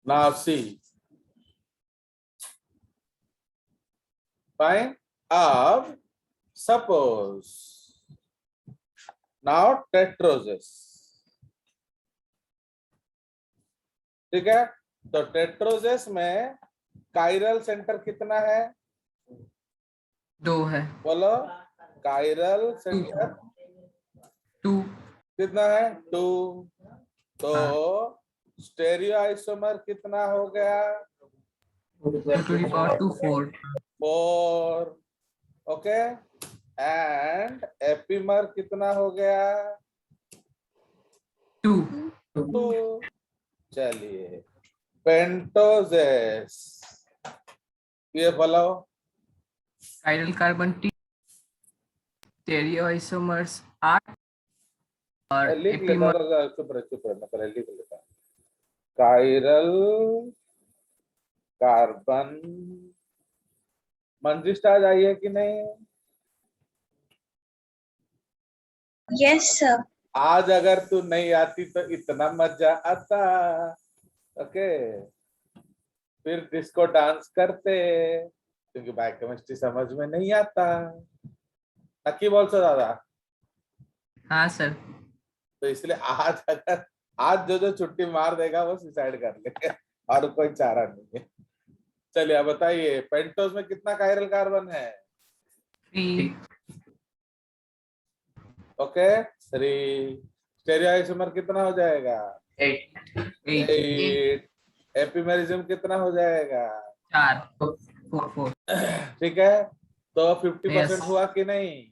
Now see. Fine. अब suppose now tetroses. ठीक है, तो टेट्रोजेस में कायरल सेंटर कितना है? 2 है। बोलो, कायरल सेंटर 2 कितना है? 2। तो स्टेरियो आइसोमर कितना हो गया? 4। 4। ओके, एंड एपीमर कितना हो गया? 2 चलिए, पेंटोजेस ये बोलो। कायरल कार्बन T, स्टेरियोआइसोमर्स 8 और लिख लेता एपीमर हूँ, चुप रहे मैं पहले लिख लेता हूँ। कायरल कार्बन, मंजिष्ट आ जाइए कि नहीं? Yes sir. आज अगर तू नहीं आती तो इतना मजा आता। ओके, फिर डिस्को डांस करते, क्योंकि बायोकेमिस्ट्री समझ में नहीं आता। नक्की बोल सो दादा। हाँ सर। तो इसलिए आज अगर आज जो छुट्टी मार देगा वो सुसाइड कर लेगा, और कोई चारा नहीं है। चलिए अब बताइए, पेंटोज में कितना कायरल कार्बन है? 3 ओके, 3। स्टेरियोआइसोमर कितना हो जाएगा? 8। एपिमेरिज्म कितना हो जाएगा? 4 ठीक है, तो 50% Yes. हुआ कि नहीं?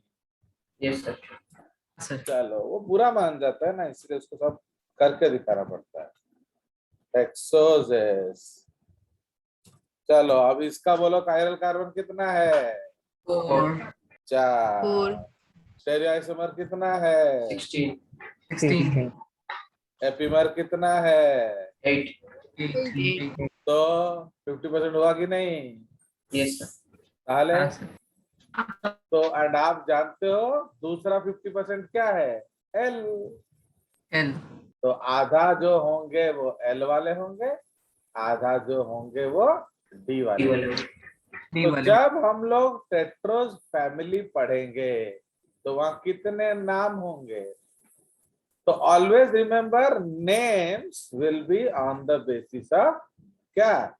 Yes sir. चलो, वो बुरा मान जाता है ना, इसलिए उसको सब करके दिखाना पड़ता है। एक्सोजेस। चलो अब इसका बोलो, कायरल कार्बन कितना है? 4 4। स्टेरियोआइसोमर कितना है? 16 एपीमर कितना है? 8 तो 50% हुआ कि नहीं? Yes sir. ताहले हाँ सर। तो एंड आप जानते हो दूसरा 50% क्या है? एल। L तो आधा जो होंगे वो एल वाले होंगे, आधा जो होंगे वो डी वाले। D तो वाले। जब हम लोग टेट्रोज फैमिली पढ़ेंगे तो वहां कितने नाम होंगे? तो always remember, names will be on the basis of क्या?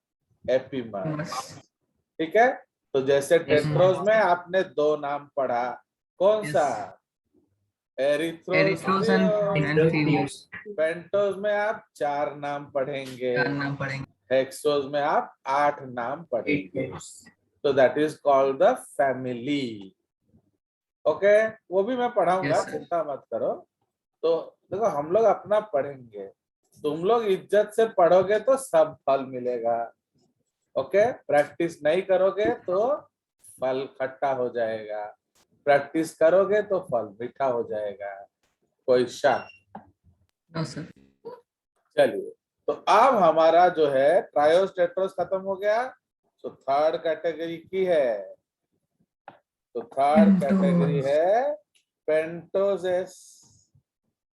एपीमर। ठीक है, तो जैसे टेट्रोज में आपने 2 नाम पढ़ा, कौन सा? Erythrose and erythrose. एंथीरियोस पेंटोज में आप 4 नाम पढ़ेंगे, 4 नाम पढ़ेंगे। हेक्सोज में आप 8 नाम पढ़ेंगे। तो that is called the family. Okay, वो भी मैं पढ़ाऊंगा, Yes, sir. चिंता मत करो। तो देखो, हम लोग अपना पढ़ेंगे, तुम लोग इज्जत से पढ़ोगे तो सब फल मिलेगा। ओके, प्रैक्टिस नहीं करोगे तो फल खट्टा हो जाएगा, प्रैक्टिस करोगे तो फल मीठा हो जाएगा। कोई शक? No sir. चलिए, तो अब हमारा जो है ट्रायोस टेट्रोस खत्म हो गया, तो थर्ड कैटेगरी की है। तो थर्ड कैटेगरी है पेंटोजेस।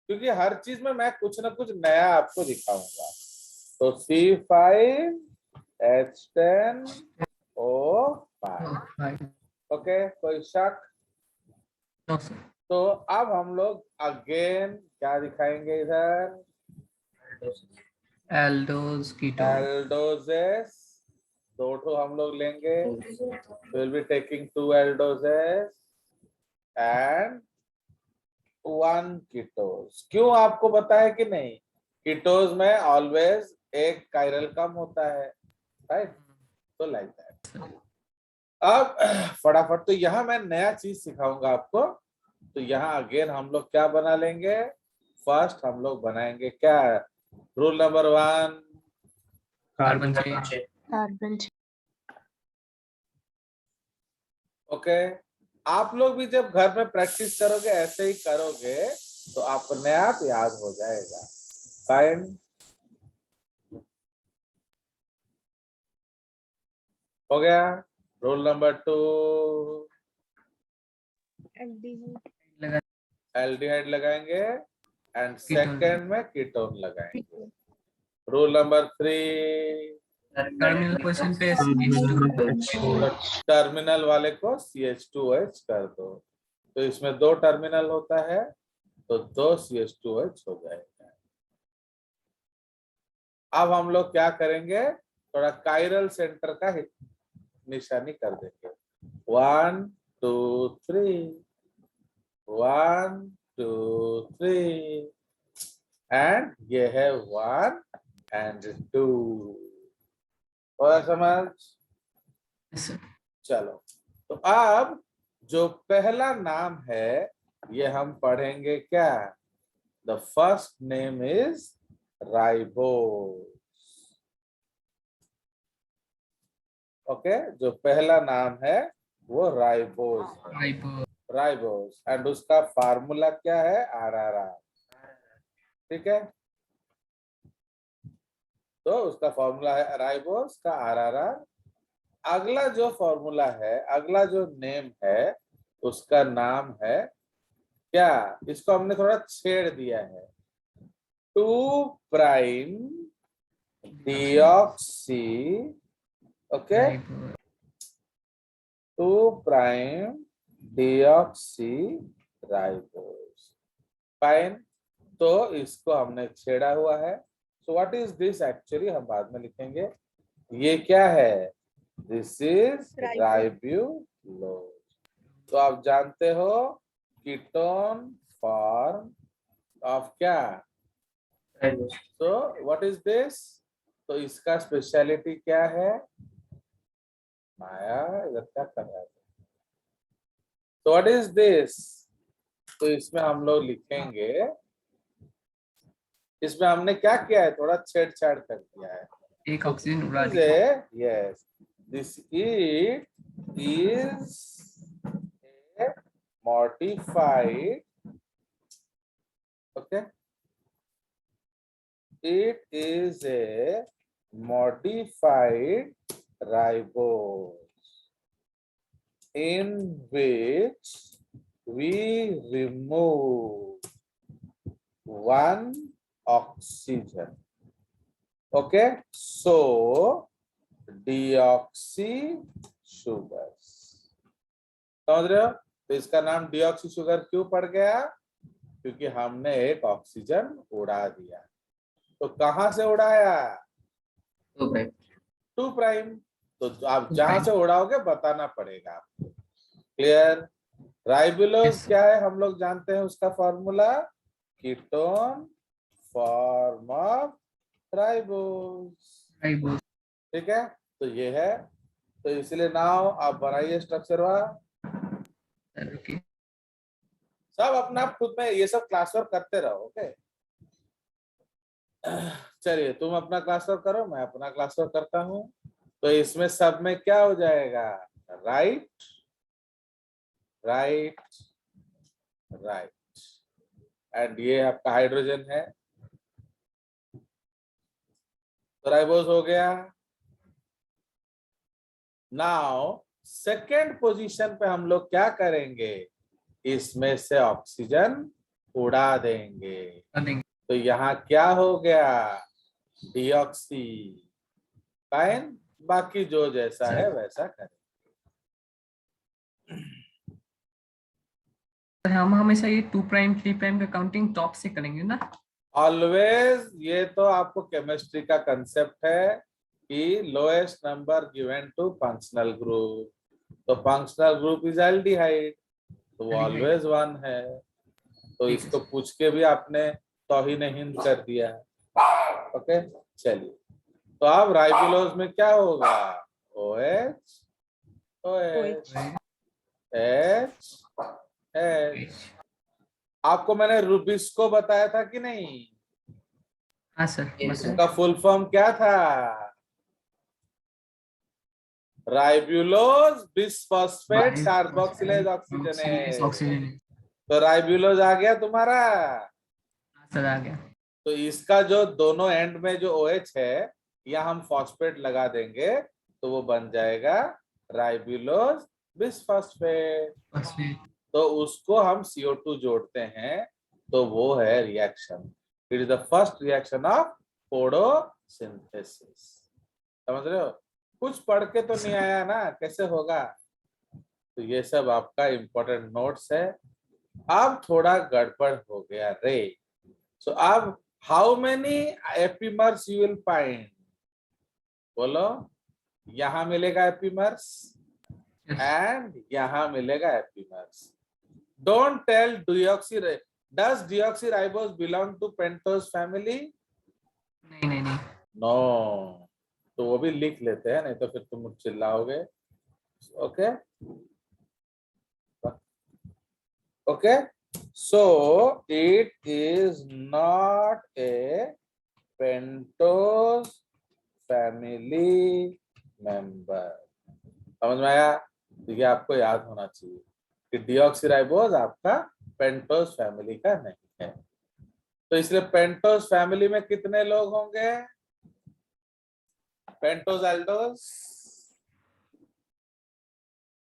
क्योंकि हर चीज में मैं कुछ ना कुछ नया आपको दिखाऊंगा। तो C5H10O5। ओके, कोई शक? No sir. तो अब हम लोग अगेन क्या दिखाएंगे इधर? Aldose ketone. एल्डोजेस 2 ठो हम लोग लेंगे, will be taking 2 aldoses and 1 ketose. क्यों, आपको पता है कि नहीं? कीटोज में ऑलवेज एक कायरल कम होता है, राइट? तो लाइक दैट। अब फटाफट, तो यहाँ मैं नया चीज सिखाऊंगा आपको। तो यहाँ अगेन हम लोग क्या बना लेंगे? फर्स्ट हम लोग बनाएंगे क्या? Rule number 1, carbon chain. Okay. आप लोग भी जब घर में प्रैक्टिस करोगे ऐसे ही करोगे तो अपने आप याद हो जाएगा। फाइन। हो गया। रूल नंबर 2, एल्डिहाइड लगाएंगे एंड सेकंड में कीटोन लगाएंगे। रूल नंबर 3, टर्मिनल पोजीशन पे CH2 टर्मिनल वाले को CH2H कर दो। तो इसमें 2 टर्मिनल होता है तो 2 CH2H हो जाएगा। अब हम लोग क्या करेंगे, थोड़ा कायरल सेंटर का निशानी कर देंगे। 1 2 3, 1 2 3, एंड ये है 1 एंड 2। और समझ? सर। चलो, तो अब जो पहला नाम है ये हम पढ़ेंगे क्या? The first name is ribose. Okay, जो पहला नाम है वो राइबोस है, राइबोस। एंड उसका फार्मूला क्या है? RRR। ठीक है, तो उसका फॉर्मूला है राइबोस का RRR। अगला जो फॉर्मूला है, अगला जो नेम है उसका नाम है क्या? इसको हमने थोड़ा छेड़ दिया है। 2 prime deoxy, okay, 2 prime deoxy ribose. Fine, तो इसको हमने छेड़ा हुआ है। So what is this actually, हम बाद में लिखेंगे। ये क्या है? This is ribulose. तो आप जानते हो कीटोन फॉर्म ऑफ क्या? तो व्हाट इज दिस? तो इसका स्पेशलिटी क्या है? माया इधर क्या कर रहा है? तो व्हाट इज दिस? तो इसमें हम लोग लिखेंगे, इसमें हमने क्या किया है? थोड़ा छेड़छाड़ कर दिया है। एक ऑक्सीजन उड़ा दिया। Yes, this it is a modified, okay, it is a modified ribose in which we remove 1 oxygen. Okay, so deoxy sugar. समझ रहे हो? तो इसका नाम डीऑक्सी शुगर क्यों पड़ गया? क्योंकि हमने एक ऑक्सीजन उड़ा दिया। तो कहां से उड़ाया? 2 प्राइम। तो आप जहां से उड़ाओगे बताना पड़ेगा आपको। क्लियर? राइबुलोज क्या है हम लोग जानते हैं उसका formula, ketone form of ribose. ठीक है, तो ये है। तो इसलिए नाउ आप बनाइए स्ट्रक्चर वाला। सब अपना खुद में ये सब क्लास वर्क करते रहो। ओके, चलिए तुम अपना क्लास वर्क करो, मैं अपना क्लास वर्क करता हूँ। तो इसमें सब में क्या हो जाएगा? राइट राइट राइट, एंड ये आपका हाइड्रोजन है। तो राइबोस हो गया। नाउ सेकेंड पोजीशन पे हम लोग क्या करेंगे? इसमें से ऑक्सीजन उड़ा देंगे। तो यहाँ क्या हो गया? डीऑक्सी। फाइन, बाकी जो जैसा है वैसा करें। हम हमेशा ये 2 प्राइम 3 प्राइम का काउंटिंग टॉप से करेंगे ना? ऑलवेज, ये तो आपको केमिस्ट्री का कंसेप्ट है कि lowest number given to functional group. तो फंक्शनल ग्रुप इज एल्डिहाइड, तो वो ऑलवेज 1 है। तो इसको पूछ के भी आपने तौहीन हिंद कर दिया। ओके, चलिए। तो अब राइबुलोज में क्या होगा? OH OH H H। आपको मैंने रुबिस्को बताया था कि नहीं? हाँ सर, इसका फुल फॉर्म क्या था? Ribulose bisphosphate carboxylase oxygenase. तो राइबुलोज आ गया तुम्हारा। सर आ गया। तो इसका जो दोनों एंड में जो OH है, या हम फॉस्फेट लगा देंगे तो वो बन जाएगा राइबुलोज बिसफॉस्फेट। तो उसको हम CO2 जोड़ते हैं, तो वो है reaction. It is the first reaction of पोडो सिंथेसिस। समझ रहे हो? कुछ पढ़ के तो नहीं आया ना, कैसे होगा? तो ये सब आपका इंपॉर्टेंट नोट्स है। अब थोड़ा गड़बड़ हो गया रे। सो अब how many epimers you will find? बोलो, यहां मिलेगा एपिमर्स Yes. एंड यहां मिलेगा epimers. Don't tell deoxy, does deoxyribose belong to pentose family? नहीं नहीं नहीं। नो। तो वो भी लिख लेते हैं, नहीं तो फिर तुम चिल्लाओगे। Okay okay, so it is not a pentose family member. समझ में आया? तो ये आपको याद होना चाहिए कि डिऑक्सीराइबोज आपका पेंटोज फैमिली का नहीं है। तो इसलिए पेंटोज फैमिली में कितने लोग होंगे? पेंटोज एल्डोज,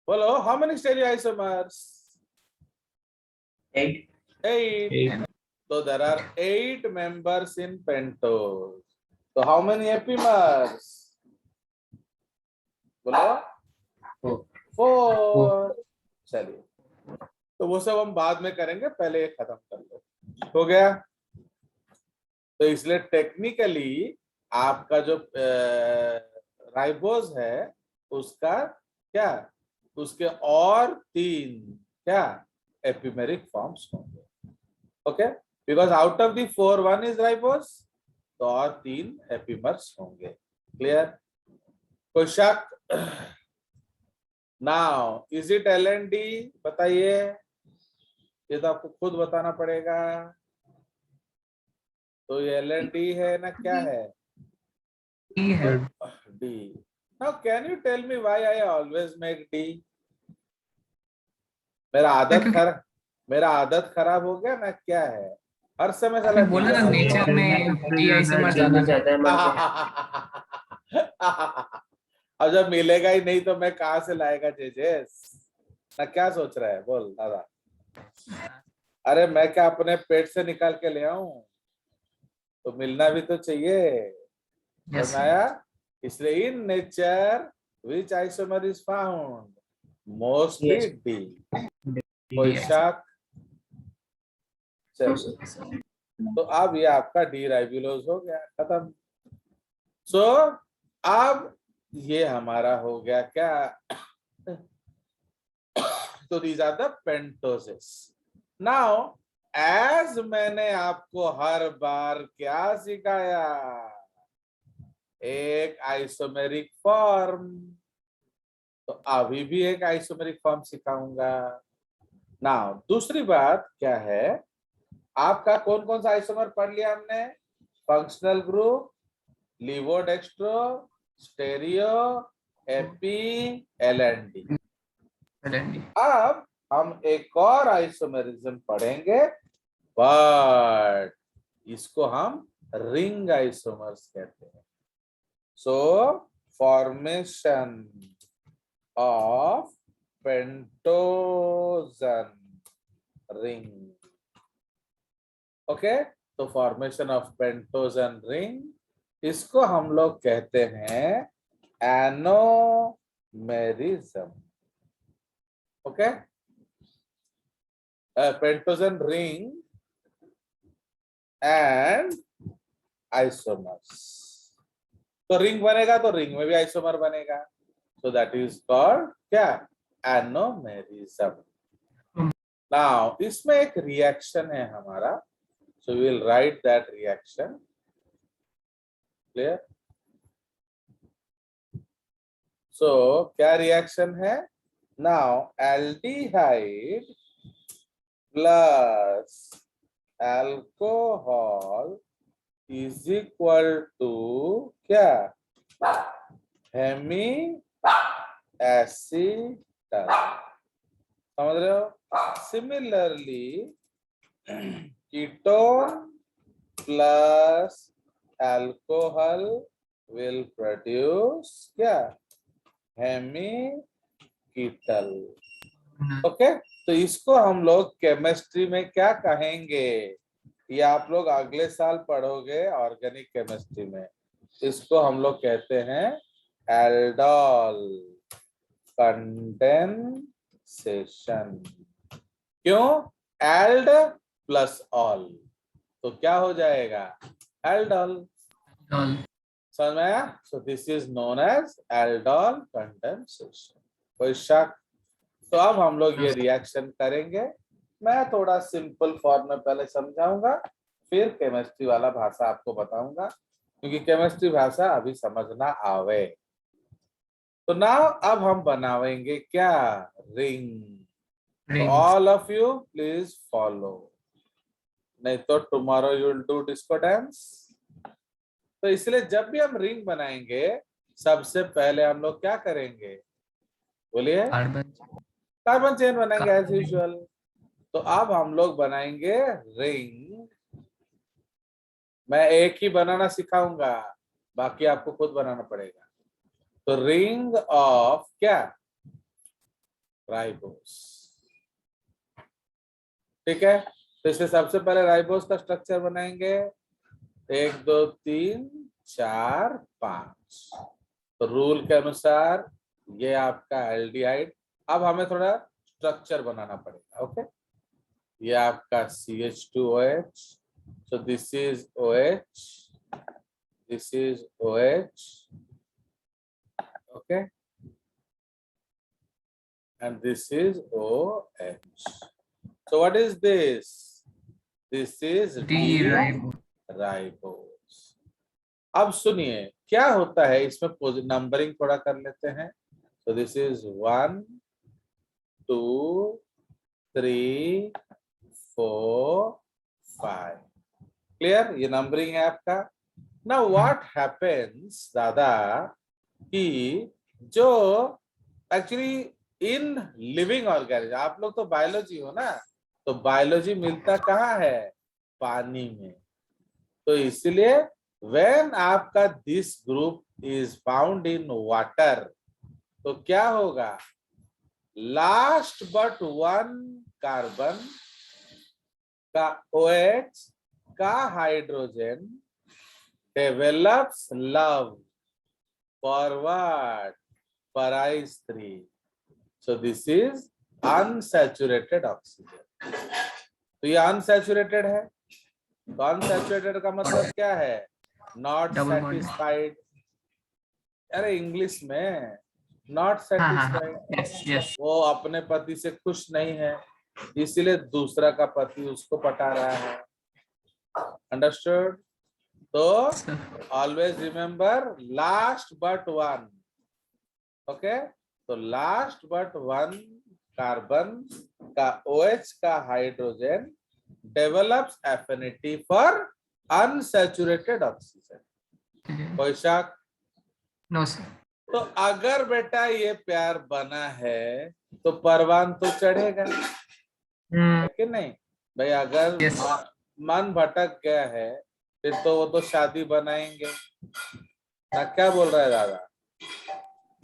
बोलो, how many स्टेरियोआइसोमर्स? 8. 8. So there are 8 members in pentose. So how many epimers? बोलो। 4. चलिए, तो वो सब हम बाद में करेंगे, पहले ये खत्म कर लो। हो गया? तो इसलिए टेक्निकली आपका जो राइबोज है उसका क्या, उसके और 3 क्या एपिमेरिक फॉर्म्स होंगे। Okay, because out of the 4 1 is ribose, तो और 3 एपिमर्स होंगे। क्लियर? कोई शक? Now is it LND? बताइए, ये तो आपको खुद बताना पड़ेगा। तो ये LND है ना, क्या है? D है। D. Now can you tell me why I always make D? मेरा आदत खराब हो गया ना, क्या है? हर समय साला आपने बोला ना नेचर में D आइसोमर ज्यादा है। अब जब मिलेगा ही नहीं तो मैं कहाँ से लाएगा जेजेस ना? क्या सोच रहा है? बोल दादा। अरे मैं क्या अपने पेट से निकाल के ले आऊं? तो मिलना भी तो चाहिए। Yes. समझ आया? इसलिए in nature which isomer is found? Mostly Yes. D. कोई शक? चलो, तो अब ये आपका डी राइबुलोज हो गया, खत्म। सो अब ये हमारा हो गया क्या? तो these are the pentoses. Now as मैंने आपको हर बार क्या सिखाया? एक आइसोमेरिक फॉर्म। तो अभी भी एक आइसोमेरिक फॉर्म सिखाऊंगा। नाउ दूसरी बात क्या है, आपका कौन कौन सा आइसोमर पढ़ लिया हमने? Functional group, levodextro, stereo, epi, LND। LND। अब हम एक और आइसोमेरिज्म पढ़ेंगे, बट इसको हम रिंग आइसोमर्स कहते हैं। So formation of pentagon ring. Okay, तो फॉर्मेशन ऑफ पेंटोजन रिंग, इसको हम लोग कहते हैं anomerism. Okay, pentagon ring and isomers. तो रिंग बनेगा तो रिंग में भी आइसोमर बनेगा, सो दैट इज कॉल्ड क्या? एनोमेरिज्म। नाउ इसमें एक रिएक्शन है हमारा, so we will write that reaction. Clear? So क्या रिएक्शन है? Now aldehyde plus alcohol is equal to क्या? हेमीएसिटल। समझ रहे हो? Similarly ketone plus alcohol will produce क्या? हेमीकीटल। ओके, तो इसको हम लोग केमिस्ट्री में क्या कहेंगे? ये आप लोग अगले साल पढ़ोगे ऑर्गेनिक केमिस्ट्री में। इसको हम लोग कहते हैं एल्डोल कंडेंसेशन। क्यों? एल्ड प्लस ऑल, तो क्या हो जाएगा? एल्डोल। all. समझ में आया? So this is known as aldol condensation. कोई शक? तो अब हम लोग ये रिएक्शन करेंगे। मैं थोड़ा सिंपल फॉर्म में पहले समझाऊंगा, फिर केमिस्ट्री वाला भाषा आपको बताऊंगा, क्योंकि केमिस्ट्री भाषा अभी समझना आवे। तो नाउ अब हम बनावेंगे क्या? रिंग। तो Ring. All of you please follow, नहीं तो tomorrow you will do disco dance. तो इसलिए जब भी हम रिंग बनाएंगे, सबसे पहले हम लोग क्या करेंगे? बोलिए। Carbon. कार्बन चेन बनाएंगे एज Carbon. यूजुअल। तो अब हम लोग बनाएंगे रिंग। मैं एक ही बनाना सिखाऊंगा, बाकी आपको खुद बनाना पड़ेगा। तो रिंग ऑफ क्या? राइबोस। ठीक है, तो इससे सबसे पहले राइबोस का स्ट्रक्चर बनाएंगे। 1 2 3 4 5। तो रूल के अनुसार ये आपका एल्डिहाइड। अब हमें थोड़ा स्ट्रक्चर बनाना पड़ेगा। ओके, ये आपका CH2OH, so this is OH, this is OH, okay, and this is OH. So what is this? This is D-ribose. D-ribose. अब सुनिए क्या होता है इसमें, नंबरिंग थोड़ा कर लेते हैं। So this is 1 2 3 4 5। क्लियर? ये नंबरिंग है आपका। ना व्हाट हैपेंस दादा कि जो एक्चुअली इन लिविंग ऑर्गेनिज्म, आप लोग तो बायोलॉजी हो ना, तो बायोलॉजी मिलता कहाँ है? पानी में। तो इसलिए व्हेन आपका this group is found in water, तो क्या होगा? लास्ट बट वन कार्बन का OH का हाइड्रोजन डेवलप्स लव फॉरवर्ड पराई स्त्री। सो दिस इज अनसैचुरेटेड ऑक्सीजन। तो ये अनसैचुरेटेड है, तो अनसैचुरेटेड का मतलब क्या है? Not Double bond. सेटिस्फाइड। अरे इंग्लिश में नॉट सेटिस्फाइड, Yes, yes. वो अपने पति से खुश नहीं है, इसीलिए दूसरा का पति उसको पटा रहा है। अंडरस्टूड? तो Sir. Always remember last but one. Okay, तो लास्ट बट वन कार्बन का OH का hydrogen develops affinity for unsaturated oxygen. कोई शक? No, sir. तो अगर बेटा ये प्यार बना है तो परवान तो चढ़ेगा, है कि नहीं भाई? अगर Yes. मन भटक गया है फिर तो वो तो शादी बनाएंगे ना। क्या बोल रहा है दादा?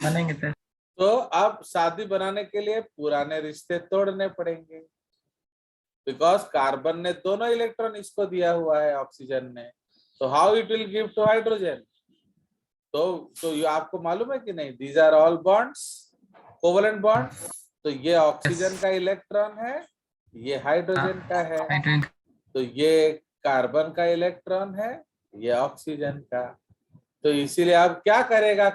बनेंगे सर। तो अब शादी बनाने के लिए पुराने रिश्ते तोड़ने पड़ेंगे, बिकॉज कार्बन ने दोनों इलेक्ट्रॉन इसको दिया हुआ है ऑक्सीजन ने। तो how it will give to hydrogen? तो ये आपको मालूम है कि नहीं? These are all bonds, covalent bond. तो ये ऑक्सीजन का इलेक्ट्रॉन है, ये हाइड्रोजन का है। Hydrogen. तो ये कार्बन का इलेक्ट्रॉन है, ये ऑक्सीजन का। तो इसीलिए अब क्या करेगा?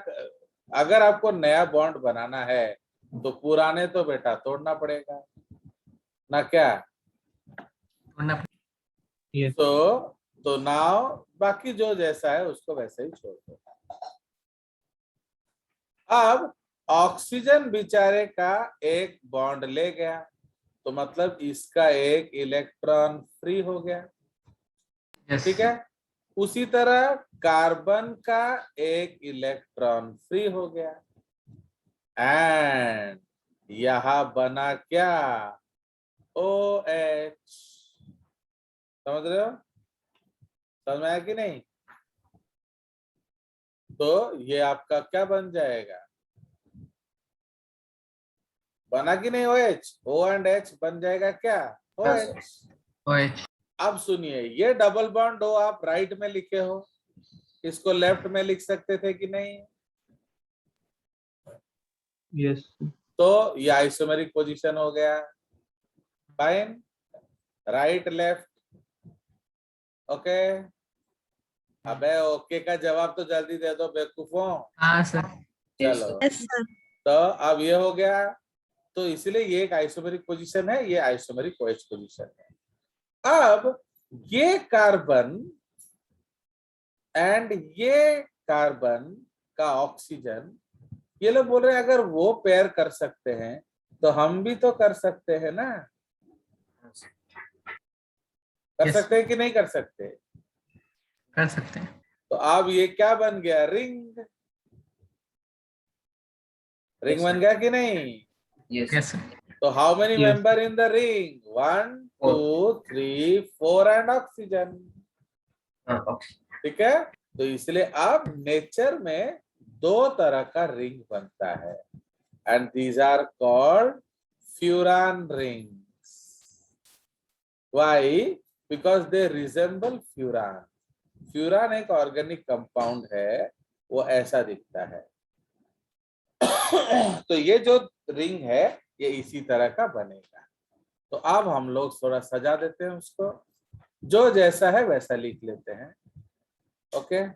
अगर आपको नया बॉन्ड बनाना है तो पुराने तो बेटा तोड़ना पड़ेगा ना, क्या? Yes. तो नाउ बाकी जो जैसा है उसको वैसे ही छोड़ दो। अब ऑक्सीजन बेचारे का एक बॉन्ड ले गया, तो मतलब इसका एक इलेक्ट्रॉन फ्री हो गया। Yes. ठीक है, उसी तरह कार्बन का एक इलेक्ट्रॉन फ्री हो गया, एंड यहां बना क्या? OH। समझ रहे हो? समझ में आया कि नहीं? तो ये आपका क्या बन जाएगा? बना कि नहीं? OH, O and H बन जाएगा क्या? OH। OH. अब सुनिए, ये डबल बॉन्ड हो आप राइट में लिखे हो, इसको लेफ्ट में लिख सकते थे कि नहीं? यस तो ये आइसोमेरिक पोजीशन हो गया। Fine, right left, okay. अबे ओके का जवाब तो जल्दी दे दो बेवकूफों। हाँ सर चलो, Yes, sir. तो अब ये हो गया। तो इसलिए ये एक आइसोमेरिक पोजीशन है, ये आइसोमेरिक OH पोजीशन है। अब ये कार्बन एंड ये कार्बन का ऑक्सीजन, ये लोग बोल रहे हैं अगर वो पेयर कर सकते हैं तो हम भी तो कर सकते हैं ना। कर Yes. सकते हैं कि नहीं कर सकते? कर सकते हैं। तो अब ये क्या बन गया? रिंग। रिंग बन गया कि नहीं? यस सर तो how many Yes. Member in the ring? 1 2 3 4 and oxygen. ठीक है, तो इसलिए अब नेचर में दो तरह का रिंग बनता है and these are called furan rings. Why? Because they resemble furan. Furan एक ऑर्गेनिक कंपाउंड है, वो ऐसा दिखता है। तो ये जो रिंग है ये इसी तरह का बनेगा। तो अब हम लोग थोड़ा सजा देते हैं उसको, जो जैसा है वैसा लिख लेते हैं। ओके,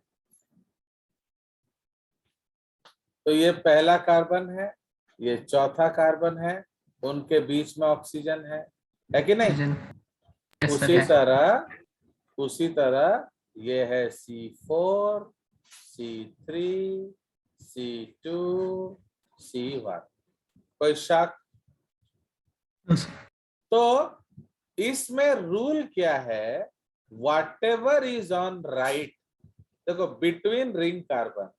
तो ये पहला कार्बन है, ये चौथा कार्बन है, उनके बीच में ऑक्सीजन है कि नहीं? यस उसी सर तरह ये है C4 C3 C2 C1। कोई शक? तो इसमें रूल क्या है? व्हाटएवर इज ऑन राइट, देखो बिटवीन रिंग कार्बन,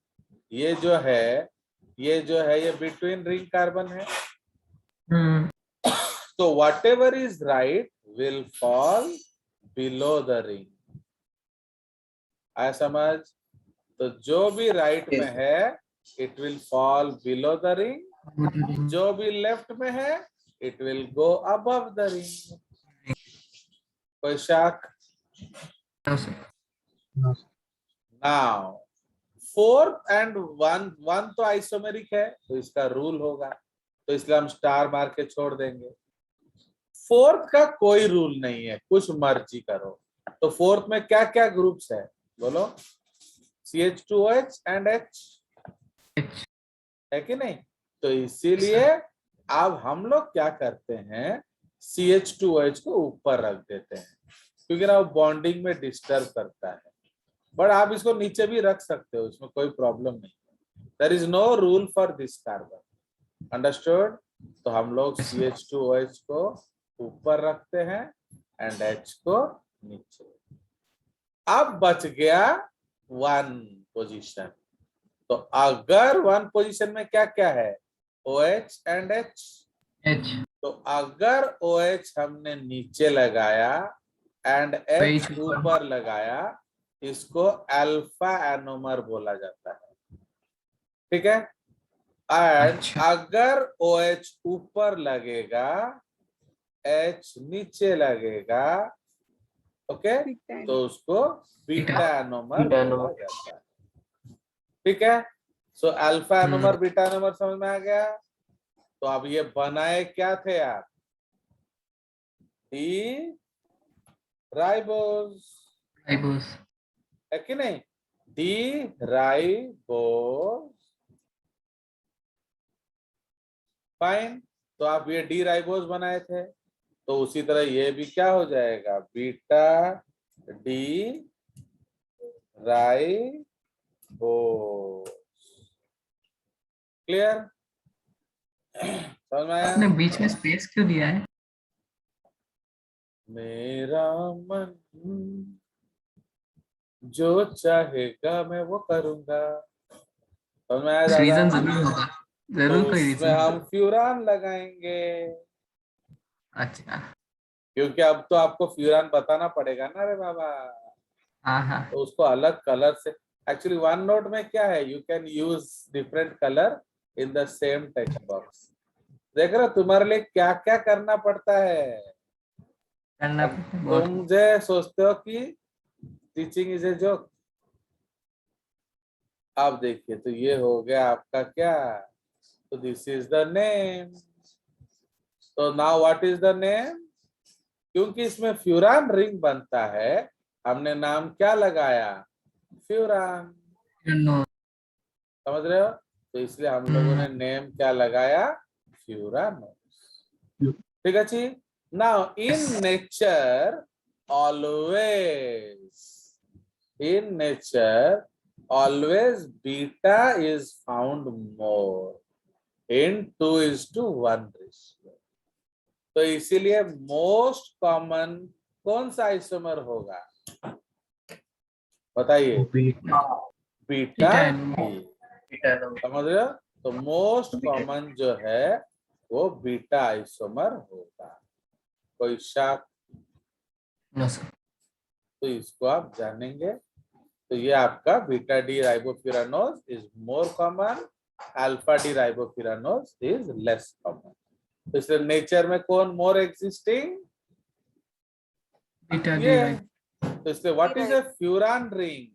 ये जो है ये बिटवीन रिंग कार्बन है। तो whatever is right will fall below the ring. आया समझ? तो जो भी राइट में है it will fall below the ring, जो भी लेफ्ट में है it will go above the ring. कोई शक? नाउ फोर्थ एंड वन तो आइसोमेरिक है तो इसका रूल होगा, तो इसलिए हम स्टार मार के छोड़ देंगे। फोर्थ का कोई रूल नहीं है, कुछ मर्जी करो। तो फोर्थ में क्या क्या ग्रुप्स है बोलो? CH2OH एंड H है कि नहीं? तो इसीलिए अब हम लोग क्या करते हैं, CH2OH को ऊपर रख देते हैं क्योंकि ना वो बॉन्डिंग में डिस्टर्ब करता है। बट आप इसको नीचे भी रख सकते हो, इसमें कोई प्रॉब्लम नहीं। There is no rule for this carbon, understood? तो हम लोग CH2OH को ऊपर रखते हैं एंड H को नीचे। अब बच गया वन पोजीशन। तो अगर वन पोजीशन में क्या क्या है? OH and H। तो अगर OH हमने नीचे लगाया एंड H ऊपर लगाया, इसको अल्फा एनोमर बोला जाता है। ठीक है? एंड अगर OH ऊपर लगेगा H नीचे लगेगा, ओके, तो उसको बीटा एनोमर बोला जाता है। ठीक है? So alpha anomer beta anomer समझ में आ गया? तो अब ये बनाए क्या थे आप? डी राइबोस है कि नहीं? D ribose. फाइन, तो आप ये डी राइबोस बनाए थे, तो उसी तरह ये भी क्या हो जाएगा? Beta D ribose. क्लियर? समझ में आया? आपने बीच में स्पेस क्यों दिया है? मेरा मन जो चाहेगा मैं वो करूंगा। समझ में आया कुछ रीजन दादा? जरूर होगा, तो जरूर कोई उसमें रीजन। हम फ्यूरान लगाएंगे, अच्छा क्योंकि अब तो आपको फ्यूरान बताना पड़ेगा ना रे बाबा। हाँ तो उसको अलग कलर से, एक्चुअली वन नोट में क्या है, you can use different colour in the same text box. देख रहे हो तुम्हारे लिए क्या क्या करना पड़ता है। करना तुम जो सोचते हो कि टीचिंग इज ए जोक, अब देखिए, तो ये हो गया आपका क्या, तो दिस इज द नेम। तो now what is the name, क्योंकि इसमें फ्यूरान रिंग बनता है, हमने नाम क्या लगाया, फ्यूरान। No. समझ रहे हो, तो इसलिए हम लोगों ने नेम क्या लगाया, फ्यूरानोस। ठीक है जी। Now in nature always, in nature always beta is found more in 2:1 ratio। तो इसीलिए मोस्ट कॉमन कौन सा आइसोमर होगा, बताइए, Beta. Beta Beta. ही। समझ रहे हो, तो मोस्ट कॉमन जो है वो बीटा आइसोमर होगा। कोई शक, No, sir. तो इसको आप जानेंगे। तो ये आपका beta D ribofuranose is more common, alpha D ribofuranose is less common. तो इसलिए नेचर में कौन मोर एग्जिस्टिंग, Beta D, ये। right? तो इसलिए what is a furan ring,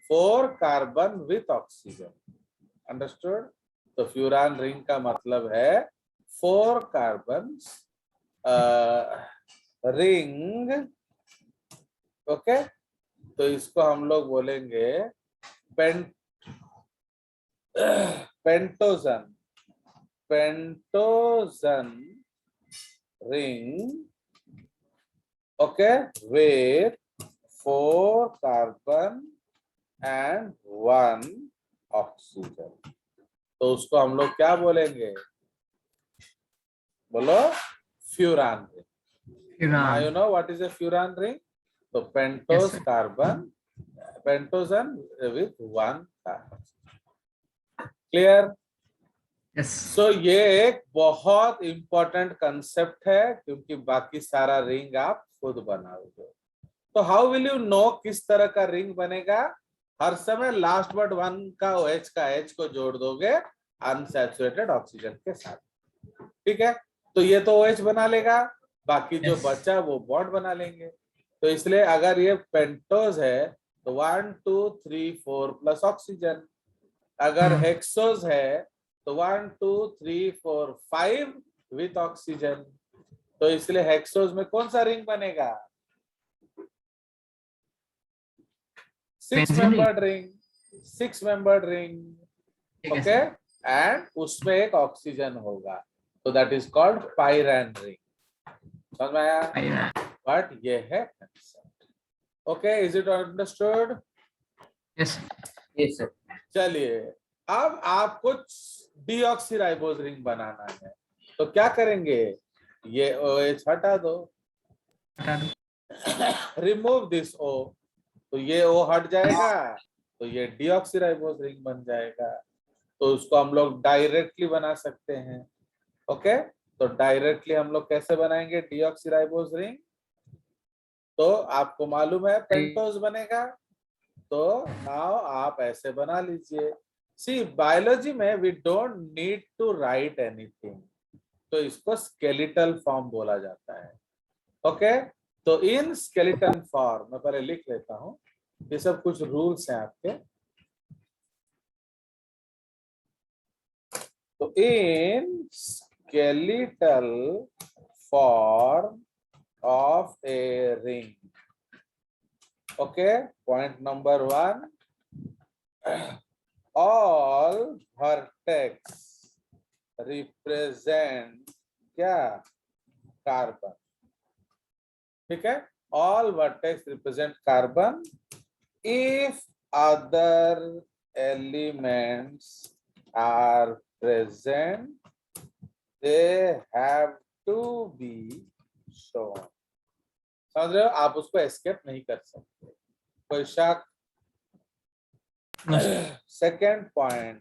4 carbon with oxygen. Understood. तो फ्यूरान रिंग का मतलब है 4 कार्बन रिंग। ओके, तो इसको हम लोग बोलेंगे pentagon, pentagon ring. Okay, with 4 carbon and 1 oxygen. तो उसको हम लोग क्या बोलेंगे, बोलो, furan ring. Now you Furan. know what is a furan ring? तो Yes, pentose sir. Carbon, pentagon with 1 carbon. Clear. Yes. So ये एक बहुत इंपॉर्टेंट कंसेप्ट है, क्योंकि बाकी सारा रिंग आप खुद बनाओगे। तो हाउ विल यू नो किस तरह का रिंग बनेगा, हर समय लास्ट वर्ड 1 का OH का H को जोड़ दोगे अनसैचुरेटेड ऑक्सीजन के साथ। ठीक है, तो ये तो OH बना लेगा, बाकी जो Yes. बचा वो बॉन्ड बना लेंगे। तो इसलिए अगर ये पेंटोज है तो 1 2 3 4 प्लस ऑक्सीजन। अगर हेक्सोज है तो 1 2 3 4 5 विथ ऑक्सीजन। तो इसलिए हेक्सोज में कौन सा रिंग बनेगा, 6 Benzene ring. Membered ring, 6 membered ring. ठीक है, ओके, sir. एंड उसमें एक ऑक्सीजन होगा, तो दैट इज कॉल्ड पाइरैन रिंग। समझ में आया, Pyran. बट ये है concept. Okay, is it understood. Yes. Yes, sir. चलिए, अब आपको डीऑक्सीराइबोज रिंग बनाना है, तो क्या करेंगे, ये OH हटा दो, हटा दो. रिमूव दिस O, तो ये O हट जाएगा, तो ये डीऑक्सीराइबोज रिंग बन जाएगा। तो उसको हम लोग डायरेक्टली बना सकते हैं। ओके, तो डायरेक्टली हम लोग कैसे बनाएंगे डीऑक्सीराइबोज रिंग, तो आपको मालूम है पेंटोज बनेगा, तो नाउ आप ऐसे बना लीजिए। सी बायोलॉजी में we don't need to write anything, तो इसको स्केलेटल फॉर्म बोला जाता है। ओके, तो इन स्केलेटन फॉर्म, मैं पहले लिख लेता हूं, ये सब कुछ रूल्स हैं आपके। तो इन skeletal form of a ring, okay, point number 1, all vertex represent क्या, कार्बन। ठीक है, all vertex represent carbon if other elements are present, they have to be shown। समझ रहे हो, आप उसको एस्केप नहीं कर सकते, कोई शक। No, sir. Second point,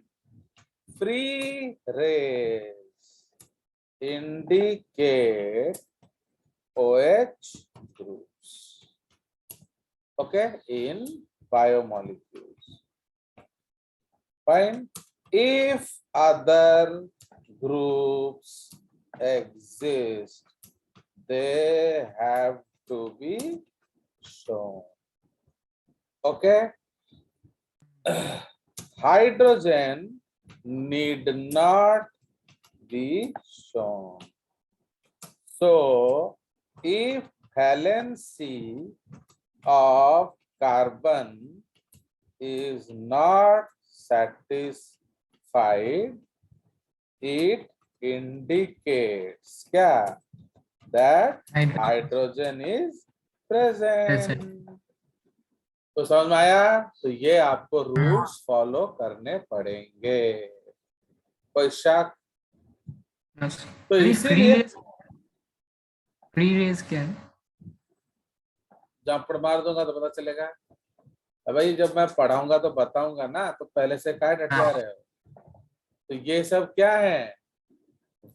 free rays indicate OH groups, okay, in biomolecules. Fine. If other groups exist, they have to be shown. Okay. hydrogen need not be shown. So if valency of carbon is not satisfied, it indicates क्या that hydrogen is present. तो समझ में आया? तो ये आपको rules follow करने पड़ेंगे, कोई शक? तो इसीलिए फ्री रेस क्या है? जंपड़ मार दूंगा तो पता चलेगा। अब भाई जब मैं पढ़ाऊंगा तो बताऊंगा ना, तो पहले से क्या डटिया रहे हो? तो ये सब क्या है?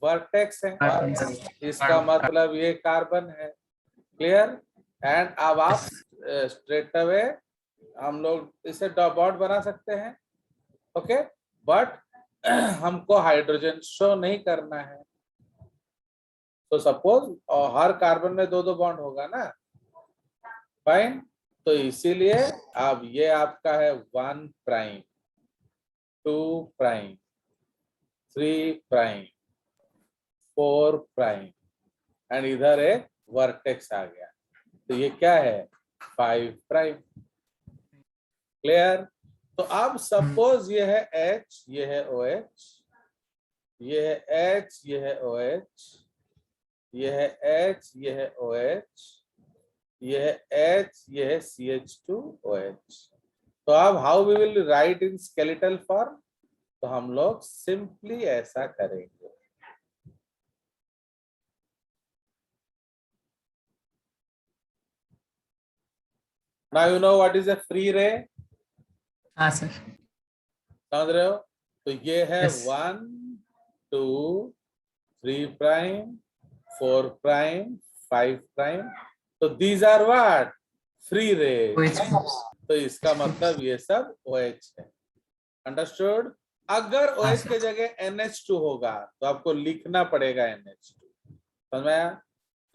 वर्टेक्स है। इसका मतलब ये कार्बन है। क्लियर? एंड अब आप स्ट्रेट अवे हम लोग इसे डॉट बना सकते हैं। ओके, बट हमको हाइड्रोजन शो नहीं करना है। तो सपोज हर कार्बन में दो बॉन्ड होगा ना, फाइन। तो इसीलिए अब ये आपका है 1 prime, 2 prime, 3 prime, 4 prime, and इधर एक वर्टेक्स आ गया, तो ये क्या है? 5 प्राइम। क्लियर? तो अब सपोज ये है H, ये है OH, ये है H, ये है OH, ये है H, ये है OH, ये है H, ये है CH2OH। तो अब how we will write in skeletal form? तो हम लोग सिंपली ऐसा करेंगे। Now you know what is a free ray? हाँ सर। समझ रहे हो? तो ये है Yes. 1, 2, 3 prime, 4 prime, 5 prime. तो these are what? फ्री रे। तो इसका मतलब ये सब OH है। अंडरस्टूड? अगर OH के जगह NH2 होगा तो आपको लिखना पड़ेगा NH2। समझ में आया?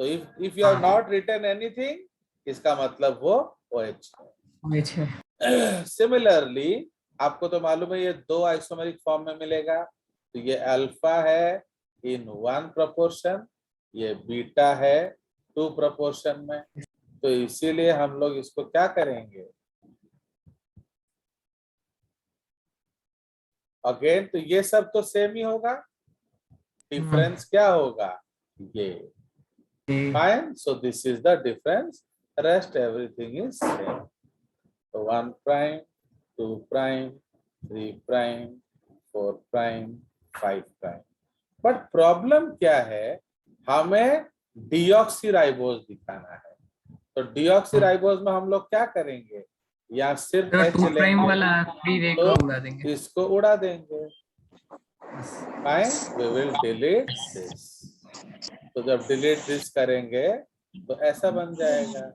तो if you have not written anything, इसका मतलब वो OH है। सिमिलरली आपको तो मालूम है ये दो आइसोमेरिक फॉर्म में मिलेगा। तो ये अल्फा है इन 1 प्रोपोर्शन, ये बीटा है 2 प्रोपोर्शन में। तो इसीलिए हम लोग इसको क्या करेंगे? अगेन तो ये सब तो सेम ही होगा, डिफरेंस क्या होगा? ये। Fine, so this is the difference, rest everything is same. तो 1 prime, 2 prime, 3 prime, 4 prime, 5 prime. But problem क्या है? हमें डीऑक्सीराइबोज दिखाना है। तो डीऑक्सीराइबोज में हम लोग क्या करेंगे? या सिर्फ तो H 2 प्राइम लेंगे, वाला फ्री रे को उड़ा देंगे। इसको उड़ा देंगे। Fine, we will delete this. तो जब डिलीट दिस करेंगे तो ऐसा बन जाएगा।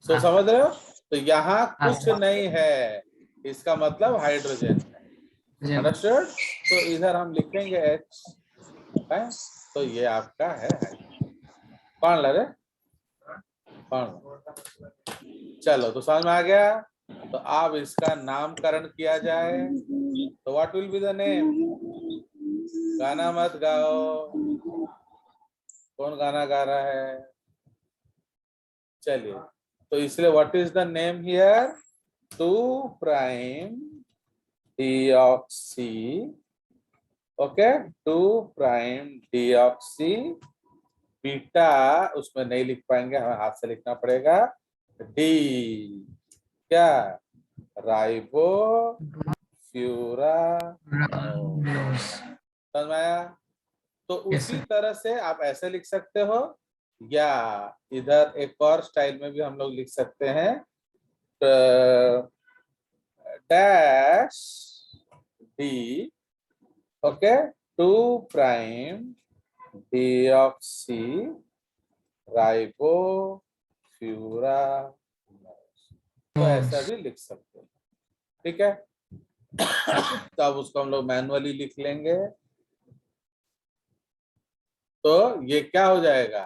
सो समझ रहे हो? तो यहाँ कुछ नहीं है, इसका मतलब हाइड्रोजन है। अंडरस्टूड? तो इधर हम लिखेंगे H, तो ये आपका है कौन लगे कौन? चलो, तो समझ में आ गया। तो अब इसका नामकरण किया जाए। तो what will be the name? गाना मत गाओ, कौन गाना गा रहा है? चलिए, तो इसलिए what is the name here? 2 prime deoxy, okay, 2 prime deoxy beta, उसमें नहीं लिख पाएंगे, हमें हाथ से लिखना पड़ेगा। डी क्या? राइबो फ्यूरा। समझ में आया? तो उसी तरह से आप ऐसे लिख सकते हो, या इधर एक और स्टाइल में भी हम लोग लिख सकते हैं, dash D, okay, 2 prime deoxy ribo fura. तो ऐसा भी लिख सकते हैं, ठीक है? तो अब उसको हम लोग मैनुअली लिख लेंगे। तो ये क्या हो जाएगा?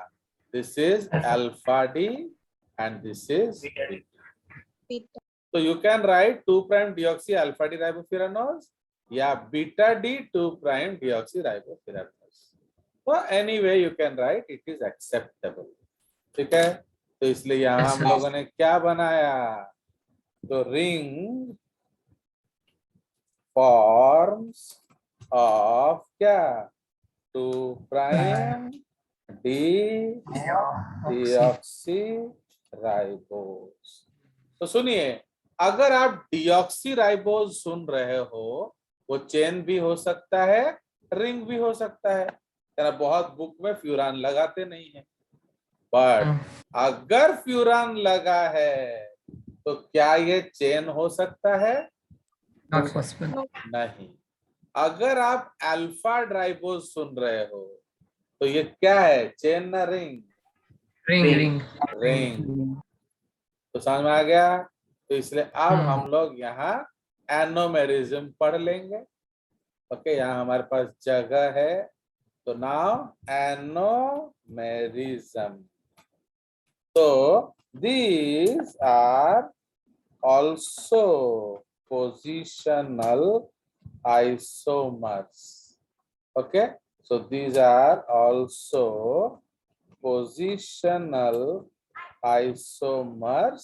This is alpha D and this is beta. So you can write 2' deoxy alpha D ribopyranose या beta D 2' deoxy ribopyranose. So anyway you can write, it is acceptable. ठीक है, तो इसलिए यहाँ Yes, हम sir. लोगों ने क्या बनाया, तो रिंग forms of क्या 2' deoxyribose. तो सुनिए, अगर आप डीऑक्सीराइबोज सुन रहे हो, वो चेन भी हो सकता है, रिंग भी हो सकता है। यानी बहुत बुक में फ्यूरान लगाते नहीं है, बट अगर फ्यूरान लगा है तो क्या ये चेन हो सकता है? Not possible. नहीं। अगर आप अल्फा ड्राइबोज सुन रहे हो तो ये क्या है, चेन ना रिंग? Ring. रिंग। तो समझ में आ गया? तो इसलिए अब हम लोग यहाँ एनोमेरिज्म पढ़ लेंगे। ओके, यहाँ हमारे पास जगह है, तो नाउ एनोमेरिज्म। तो these are also positional isomers. Okay, so these are also positional isomers